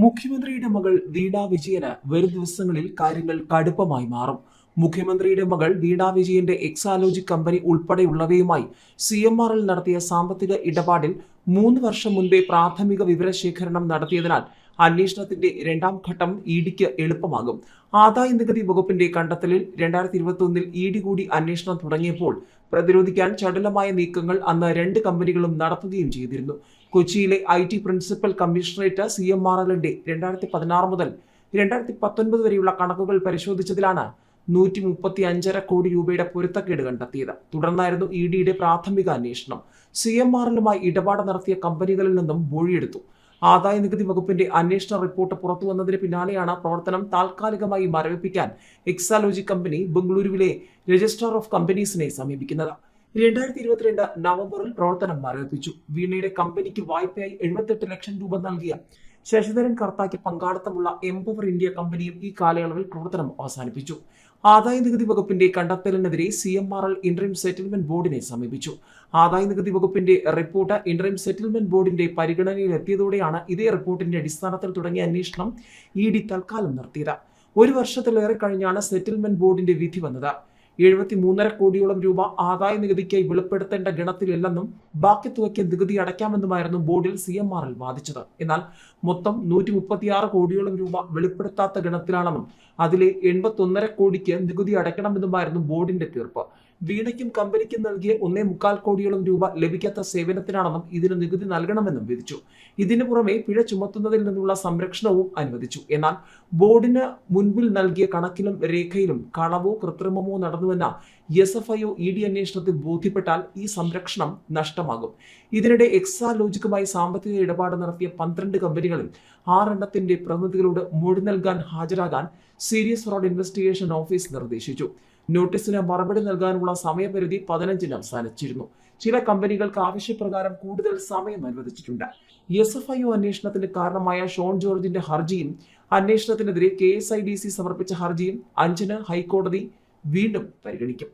മുഖ്യമന്ത്രിയുടെ മകൾ വീണ വിജയന് വരും ദിവസങ്ങളിൽ കാര്യങ്ങൾ കടുപ്പമായി മാറും. മുഖ്യമന്ത്രിയുടെ മകൾ വീണ വിജയന്റെ എക്സാലോജി കമ്പനി ഉൾപ്പെടെയുള്ളവയുമായി CMRL നടത്തിയ സാമ്പത്തിക ഇടപാടിൽ 3 വർഷം മുൻപേ പ്രാഥമിക വിവരശേഖരണം നടത്തിയതിനാൽ അന്വേഷണത്തിന്റെ രണ്ടാം ഘട്ടം ഇഡിക്ക് എളുപ്പമാകും. ആദായ നികുതി വകുപ്പിന്റെ കണ്ടെത്തലിൽ 2021 ഇഡി കൂടി അന്വേഷണം തുടങ്ങിയപ്പോൾ പ്രതിരോധിക്കാൻ ചടുലമായ നീക്കങ്ങൾ അന്ന് 2 കമ്പനികളും നടത്തുകയും ചെയ്തിരുന്നു. കൊച്ചിയിലെ IT പ്രിൻസിപ്പൽ കമ്മീഷണറേറ്റ് CMRLന്റെ 2016 മുതൽ 2019 വരെയുള്ള കണക്കുകൾ പരിശോധിച്ചതിലാണ് 135.5 കോടി രൂപയുടെ പൊരുത്തക്കേട് കണ്ടെത്തിയത്. തുടർന്നായിരുന്നു ഇഡിയുടെ പ്രാഥമിക അന്വേഷണം. CMRLുമായി ഇടപാട് നടത്തിയ കമ്പനികളിൽ നിന്നും മൊഴിയെടുത്തു. ആദായ നികുതി വകുപ്പിന്റെ അന്വേഷണ റിപ്പോർട്ട് പുറത്തുവന്നതിന് പിന്നാലെയാണ് പ്രവർത്തനം താൽക്കാലികമായി മരവിപ്പിക്കാൻ എക്സാലോജി കമ്പനി ബംഗളൂരുവിലെ രജിസ്ട്രാർ ഓഫ് കമ്പനീസിനെ സമീപിക്കുന്നത്. 2022 നവംബറിൽ പ്രവർത്തനം മരവിപ്പിച്ചു. വീണയുടെ കമ്പനിക്ക് വായ്പയായി 78 ലക്ഷം രൂപ നൽകിയ ശശിധരൻ കർത്തായ്ക്ക് പങ്കാളിത്തമുള്ള എംപവർ ഇന്ത്യ കമ്പനിയും ഈ കാലയളവിൽ പ്രവർത്തനം അവസാനിപ്പിച്ചു. ആദായ നികുതി വകുപ്പിന്റെ കണ്ടെത്തലിനെതിരെ CMRL ഇന്ററിം സെറ്റിൽമെന്റ് ബോർഡിനെ സമീപിച്ചു. ആദായ നികുതി വകുപ്പിന്റെ റിപ്പോർട്ട് ഇന്ററിം സെറ്റിൽമെന്റ് ബോർഡിന്റെ പരിഗണനയിലെത്തിയതോടെയാണ് ഇതേ റിപ്പോർട്ടിന്റെ അടിസ്ഥാനത്തിൽ തുടങ്ങിയ അന്വേഷണം ഇഡി തൽക്കാലം നിർത്തിയത്. 1 വർഷത്തിലേറെ കഴിഞ്ഞാണ് സെറ്റിൽമെന്റ് ബോർഡിന്റെ വിധി വന്നത്. 73.5 കോടിയോളം രൂപ ആദായ നികുതിക്കായി വെളിപ്പെടുത്തേണ്ട ഗണത്തിലില്ലെന്നും ബാക്കി തുകയ്ക്ക് നികുതി അടയ്ക്കാമെന്നുമായിരുന്നു ബോർഡിൽ CMRL വാദിച്ചത്. എന്നാൽ മൊത്തം 136 കോടിയോളം രൂപ വെളിപ്പെടുത്താത്ത ഗണത്തിലാണെന്നും അതിലെ 81.5 കോടിക്ക് നികുതി അടയ്ക്കണമെന്നുമായിരുന്നു ബോർഡിന്റെ തീർപ്പ്. വീണയ്ക്കും കമ്പനിക്കും നൽകിയ 1.25 കോടിയോളം രൂപ ലഭിക്കാത്ത സേവനത്തിനാണെന്നും ഇതിന് നികുതി നൽകണമെന്നും വിധിച്ചു. ഇതിനു പുറമെ പിഴ ചുമത്തുന്നതിൽ നിന്നുള്ള സംരക്ഷണവും അനുവദിച്ചു. എന്നാൽ ബോർഡിന് മുൻപിൽ നൽകിയ കണക്കിലും രേഖയിലും കളവോ കൃത്രിമമോ നടന്നുവെന്ന SFIO ഇഡി അന്വേഷണത്തിൽ ബോധ്യപ്പെട്ടാൽ ഈ സംരക്ഷണം നഷ്ടമാകും. ഇതിനിടെ എക്സാലോജിക്കുമായി സാമ്പത്തിക ഇടപാട് നടത്തിയ 12 കമ്പനികളിൽ 6 എണ്ണത്തിന്റെ പ്രതിനിധികളോട് മൊഴി നൽകാൻ ഹാജരാകാൻ സീരിയസ് ഫ്രോഡ് ഇൻവെസ്റ്റിഗേഷൻ ഓഫീസ് നിർദ്ദേശിച്ചു. നോട്ടീസിന് മറുപടി നൽകാനുള്ള സമയപരിധി 15-ന് അവസാനിച്ചിരുന്നു. ചില കമ്പനികൾക്ക് ആവശ്യപ്രകാരം കൂടുതൽ സമയം അനുവദിച്ചിട്ടുണ്ട്. SFIO അന്വേഷണത്തിന് കാരണമായ ഷോൺ ജോർജിന്റെ ഹർജിയും അന്വേഷണത്തിനെതിരെ KSIDC സമർപ്പിച്ച ഹർജിയും 5-ന് ഹൈക്കോടതി വീണ്ടും പരിഗണിക്കും.